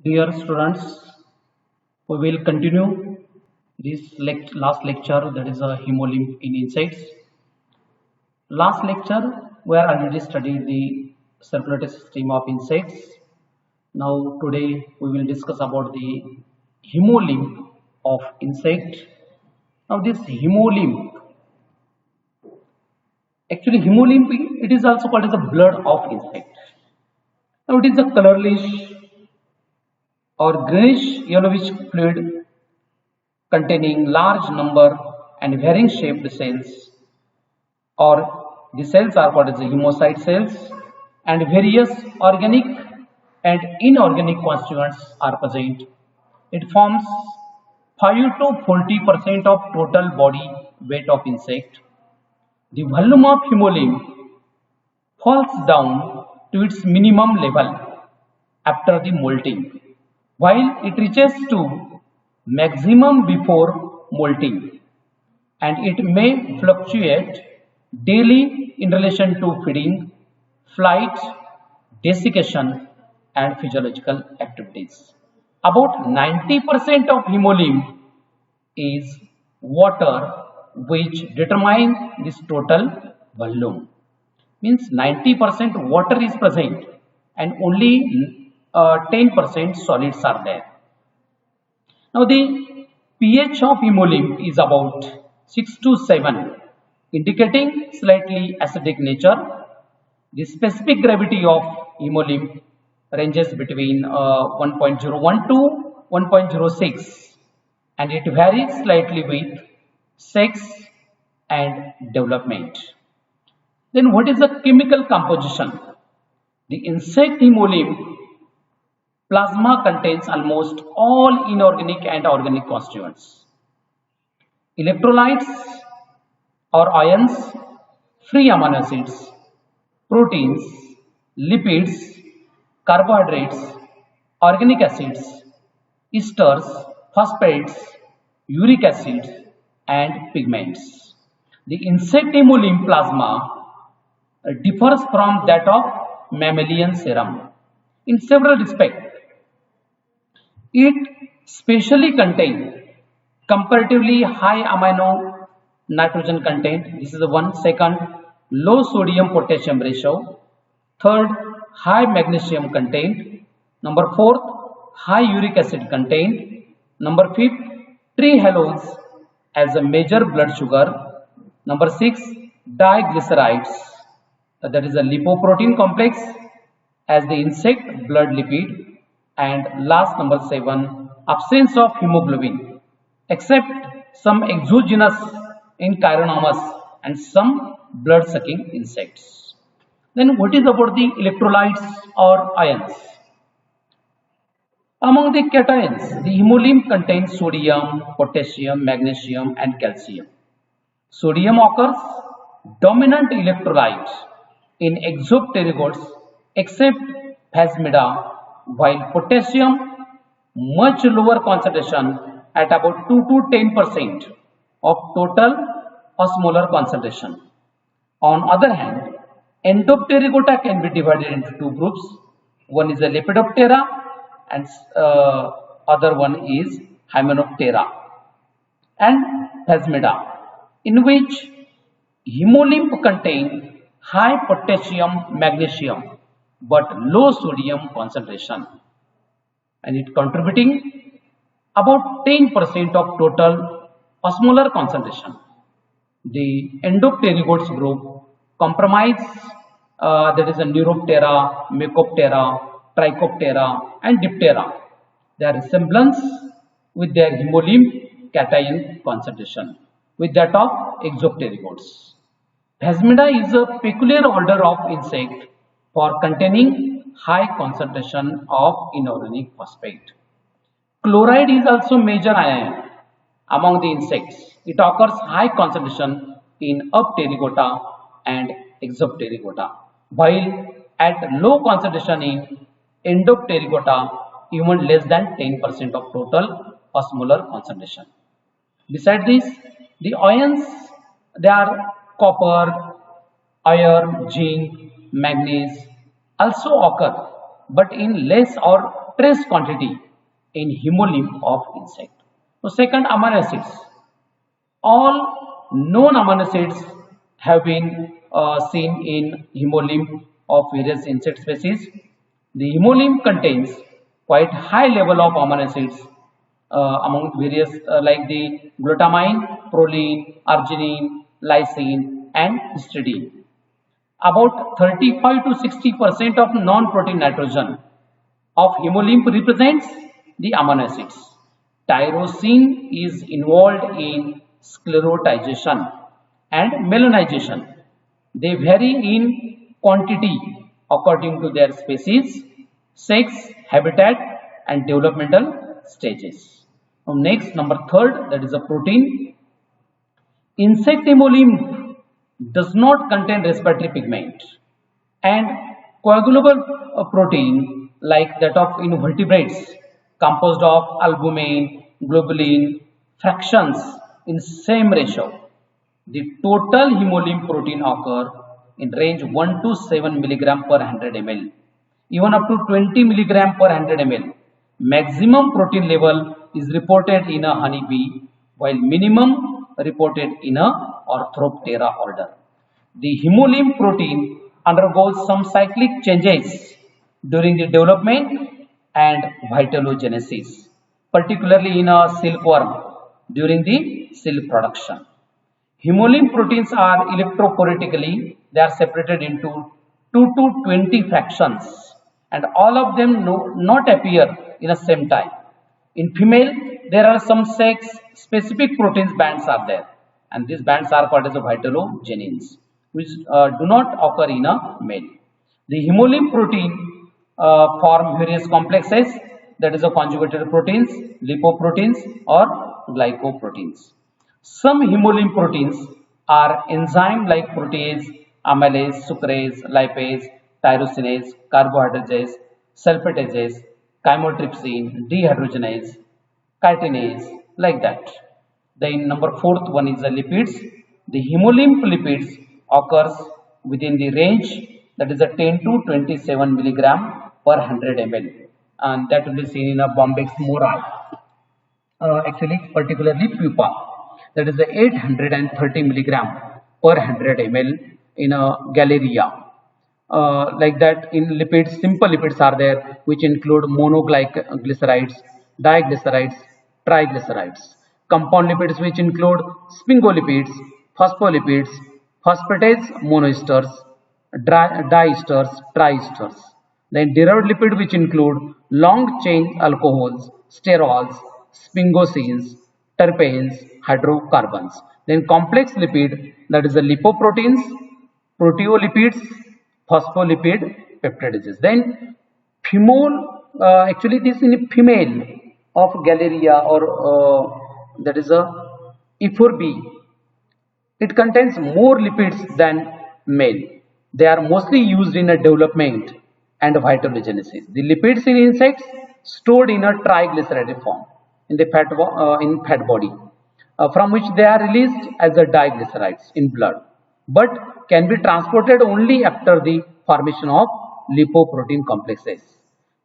Dear students, we will continue this last lecture, that is a hemolymph in insects. Last lecture we are already studied the circulatory system of insects. Now today we will discuss about the hemolymph of insect. Now this hemolymph, actually hemolymph, it is also called as the blood of insect. Now it is a colorless or greenish yellowish fluid containing large number and varying shaped cells, or the cells are called as the hemocyte cells, and various organic and inorganic constituents are present. It forms 5 to 40% of total body weight of insect. The volume of hemolymph falls down to its minimum level after the molting, while it reaches to maximum before molting, and it may fluctuate daily in relation to feeding, flight, desiccation and physiological activities. About 90% of hemolymph is water, which determines this total volume. Means 90% water is present and only 10% solids are there. Now the pH of hemolymph is about 6 to 7, indicating slightly acidic nature. The specific gravity of hemolymph ranges between 1.01 to 1.06, and it varies slightly with sex and development. Then what is the chemical composition? The insect hemolymph plasma contains almost all inorganic and organic constituents. Electrolytes or ions, free amino acids, proteins, lipids, carbohydrates, organic acids, esters, phosphates, uric acid and pigments. The insect hemolymph plasma differs from that of mammalian serum in several respects. It specially contains comparatively high amino nitrogen content. This is the one. Second, low sodium potassium ratio. Third, high magnesium content. Number fourth, high uric acid content. Number fifth, tree halones as a major blood sugar. Number six, diglycerides, that is a lipoprotein complex as the insect blood lipid. And last, number 7, absence of hemoglobin except some exogenous in Chironomus and some blood sucking insects. Then what is about the electrolytes or ions? Among the cations, the hemolymph contains sodium, potassium, magnesium and calcium. Sodium occurs dominant electrolyte in exopterygotes except Phasmida, while potassium much lower concentration at about 2 to 10% of total osmolar concentration. On other hand, Endopterygota can be divided into two groups. One is a Lepidoptera and other one is Hymenoptera and Phasmida, in which hemolymph contain high potassium, magnesium but low sodium concentration, and it contributing about 10% of total osmolar concentration. The Endopterygotes group comprise that is a Neuroptera, Mecoptera, Trichoptera and Diptera. Their resemblance with their hemolymph cation concentration with that of Exopterygotes. Phasmida is a peculiar order of insect for containing high concentration of inorganic phosphate. Chloride is also major ion among the insects. It occurs high concentration in Apterygota and Exopterygota, while at low concentration in Endopterygota, even less than 10% of total osmolar concentration. Besides this, the ions, they are copper, iron, zinc, manganese also occur, but in less or trace quantity in hemolymph of insect. So second, amino acids. All known amino acids have been seen in hemolymph of various insect species. The hemolymph contains quite high level of amino acids among various like the glutamine, proline, arginine, lysine and histidine. About 35 to 60% of non-protein nitrogen of hemolymph represents the amino acids. Tyrosine is involved in sclerotization and melanization. They vary in quantity according to their species, sex, habitat and developmental stages. Now next, number third, that is a protein. Insect hemolymph does not contain respiratory pigment, and coagulable protein like that of invertebrates composed of albumin, globulin, fractions in same ratio. The total hemolymph protein occur in range 1 to 7 milligram per 100 ml, even up to 20 milligram per 100 ml. Maximum protein level is reported in a honeybee, while minimum reported in a Orthoptera order. The hemolymph protein undergoes some cyclic changes during the development and vitellogenesis, particularly in a silkworm during the silk production. Hemolymph proteins are electrophoretically, they are separated into 2 to 20 fractions, and all of them not appear in the same time. In female, there are some sex specific proteins bands are there, and these bands are called as vitellogenins, which do not occur in a male. The hemolymph protein form various complexes, that is a conjugated proteins, lipoproteins or glycoproteins. Some hemolymph proteins are enzyme like protease, amylase, sucrase, lipase, tyrosinase, carbohydrates, sulfatases, chymotrypsin, dehydrogenase, chitinase, like that. Then number fourth one is the lipids. The hemolymph lipids occurs within the range that is a 10 to 27 milligram per 100 ml, and that will be seen in a Bombyx mori, actually particularly pupa, that is a 830 milligram per 100 ml in a Galleria. Like that, in lipids, simple lipids are there which include monoglycerides, diglycerides, triglycerides. Compound lipids which include sphingolipids, phospholipids, phosphatase monoesters, diesters, triesters. Then derived lipid which include long chain alcohols, sterols, sphingosines, terpenes, hydrocarbons. Then complex lipid, that is the lipoproteins, proteolipids, phospholipid peptidases. Then female, actually this in female of Galleria or that is a Ephorbi, it contains more lipids than male. They are mostly used in a development and vitellogenesis. The lipids in insects stored in a triglyceride form in the fat body, from which they are released as a diglycerides in blood, but can be transported only after the formation of lipoprotein complexes.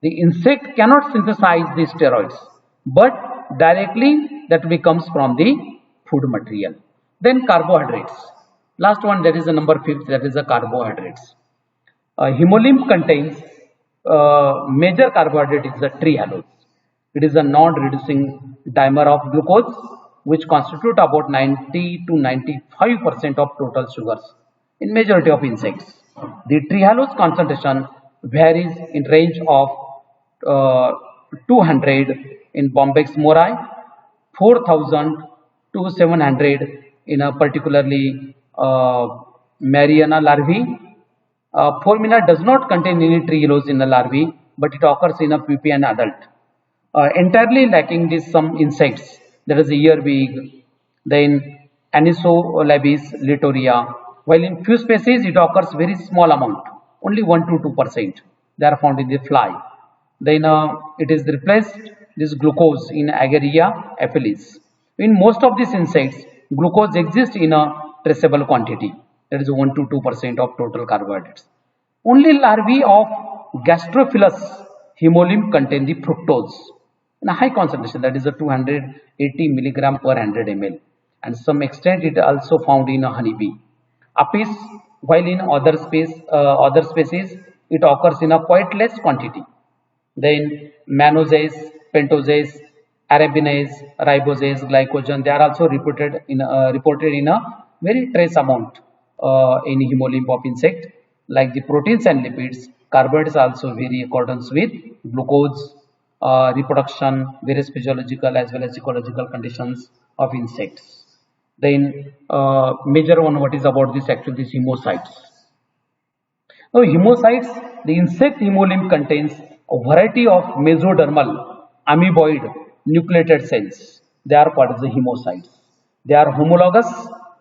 The insect cannot synthesize the steroids, but directly that comes from the food material. Then carbohydrates. Last one, that is the number 5th, that is the carbohydrates. Hemolymph contains major carbohydrate is the trehalose. It is a non-reducing dimer of glucose, which constitute about 90 to 95% of total sugars in majority of insects. The trehalose concentration varies in range of 200 in Bombyx mori, 4000 to 700 in a particularly Mariana larvae. Formina does not contain any trehalose in the larvae, but it occurs in a pupae and adult. Entirely lacking this some insects, that is earwig, then Anisolabis litoria, while in few species it occurs very small amount, only 1 to 2%. They are found in the fly. Then it is replaced this glucose in Agaricea aphelis. In most of these insects, glucose exists in a traceable quantity, that is 1 to 2% of total carbohydrates. Only larvae of Gastrophilus hemolymph contain the fructose in a high concentration, that is a 280 milligram per 100 ml, and some extent it also found in a honeybee. Apis, while in other species it occurs in a quite less quantity. Then mannose, pentose, arabinase, ribose, glycogen, they are also reported in a very trace amount in hemolymph of insect. Like the proteins and lipids, carbohydrates also vary accordance with glucose, reproduction, various physiological as well as ecological conditions of insects. Then major one, what is about this actually, this hemocytes. Now hemocytes, the insect hemolymph contains a variety of mesodermal amoeboid nucleated cells. They are called as the hemocytes. They are homologous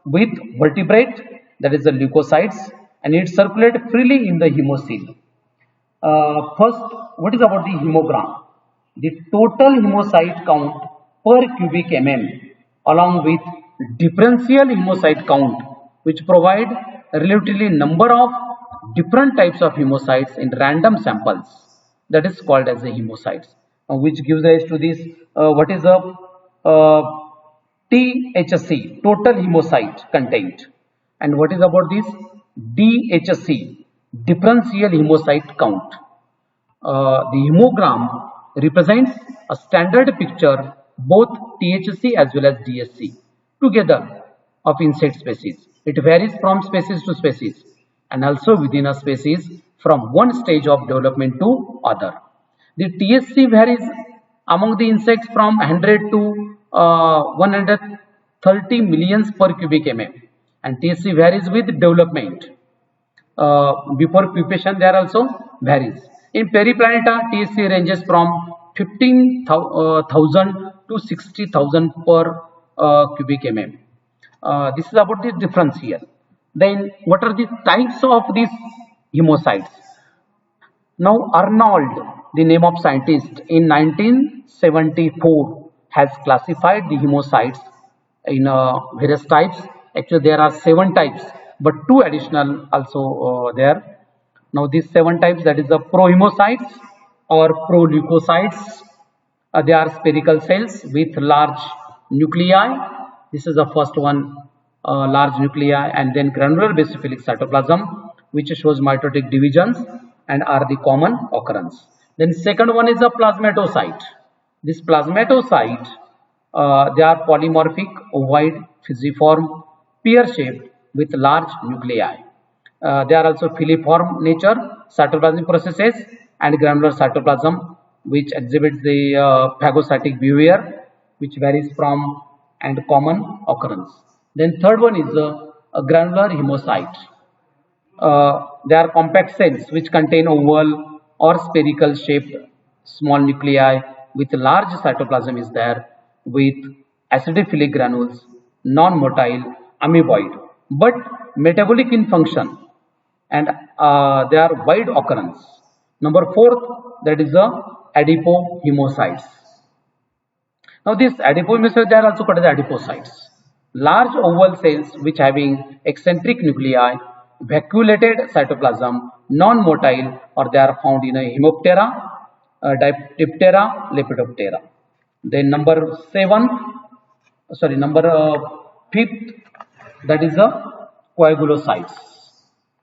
with vertebrate, that is the leukocytes, and it circulate freely in the hemocoel. First, what is about the hemogram? The total hemocyte count per cubic mm along with differential hemocyte count, which provide a relatively number of different types of hemocytes in random samples, that is called as the hemocytes, which gives rise to this what is the THC, total hemocyte contained, and what is about this DHC, differential hemocyte count. The hemogram represents a standard picture both THC as well as DHC together of insect species. It varies from species to species and also within a species from one stage of development to other. The THC varies among the insects from 100 to 130 millions per cubic mm, and THC varies with development. Before pupation there also varies. In Periplaneta, THC ranges from 15,000 to 60,000 per cubic mm. This is about the differential. Then what are the types of these hemocytes? Now Arnold, the name of scientist, in 1974 has classified the hemocytes in various types. Actually there are 7 types, but 2 additional also there. Now these 7 types, that is the prohemocytes or proleukocytes. They are spherical cells with large nuclei. This is the first one, large nuclei, and then granular basophilic cytoplasm, which shows mitotic divisions and are the common occurrence. Then second one is a plasmatocyte. This plasmatocyte, they are polymorphic, ovoid, fusiform, pear-shaped with large nuclei. They are also filiform nature, cytoplasmic processes, and granular cytoplasm, which exhibits the phagocytic behavior, which varies from and common occurrence. Then third one is a granular hemocyte. They are compact cells which contain oval or spherical shaped small nuclei with large cytoplasm is there, with acidophilic granules, non-motile, amoeboid, but metabolic in function, and they are wide occurrence. Number 4, that is the adipohemocytes. Now these adipohemocytes, they are also called as adipocytes. Large oval cells which having eccentric nuclei, vacuolated cytoplasm, non-motile, or they are found in a Hemiptera, Diptera, Lepidoptera. Then number 5th, that is the coagulocytes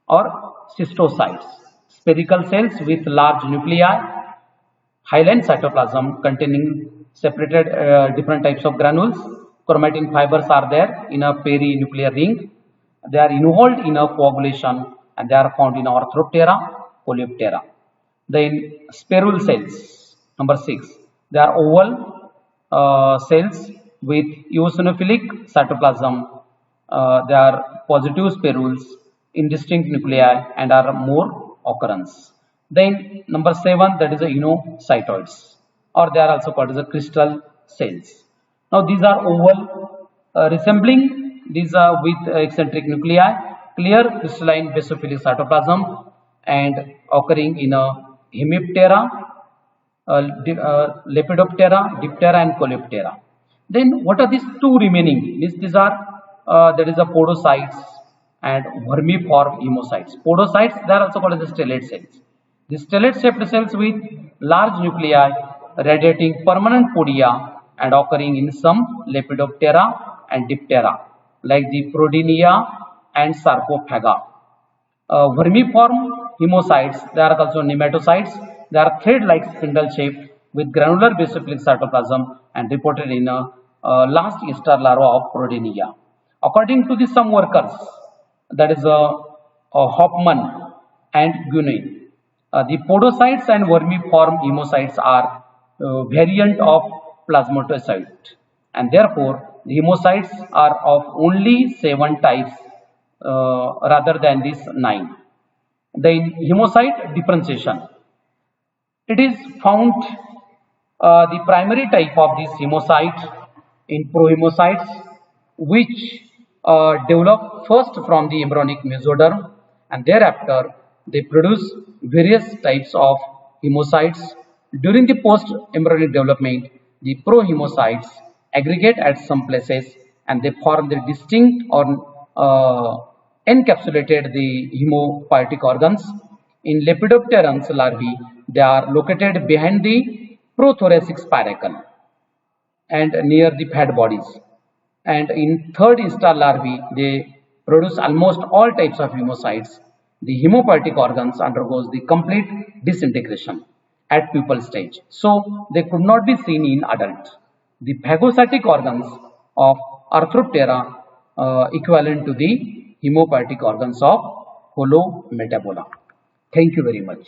or cystocytes. Spherical cells with large nuclei, hyaline cytoplasm containing separated different types of granules. Chromatin fibers are there in a perinuclear ring. They are involved in a coagulation and they are found in Orthoptera, Coleoptera. Then spherule cells, number 6. They are oval cells with eosinophilic cytoplasm. They are positive spherules, indistinct nuclei, and are more occurrence. Then number 7, that is the inocytoids, or they are also called as the crystal cells. Now these are oval, resembling these are with eccentric nuclei, clear crystalline basophilic cytoplasm, and occurring in a Hemiptera, Lepidoptera, Diptera, and Coleoptera. Then what are these 2 remaining? These are that is the podocytes and vermiform hemocytes. Podocytes, they are also called as the stellate cells. The stellate-shaped cells with large nuclei radiating permanent podia and occurring in some Lepidoptera and Diptera like the Prodinia and Sarcophaga. Vermiform hemocytes, they are also nematocytes. They are thread-like spindle shaped with granular basophilic cytoplasm and reported in a last easter larva of Prodinia. According to the some workers, that is Hoffman and Gunin, the podocytes and vermiform hemocytes are variant of plasmatocyte, and therefore the hemocytes are of only 7 types rather than these 9. The hemocyte differentiation. It is found the primary type of this hemocyte in prohemocytes, which develop first from the embryonic mesoderm, and thereafter they produce various types of hemocytes. During the post-embryonic development, the prohemocytes aggregate at some places and they form the distinct or encapsulated the hemopoietic organs. In Lepidopterans larvae, they are located behind the prothoracic spiracle and near the fat bodies. And in third instar larvae, they produce almost all types of hemocytes. The hemopoietic organs undergoes the complete disintegration at pupal stage, so they could not be seen in adult. The phagocytic organs of Arthroptera equivalent to the hemopoietic organs of Holometabola. Thank you very much.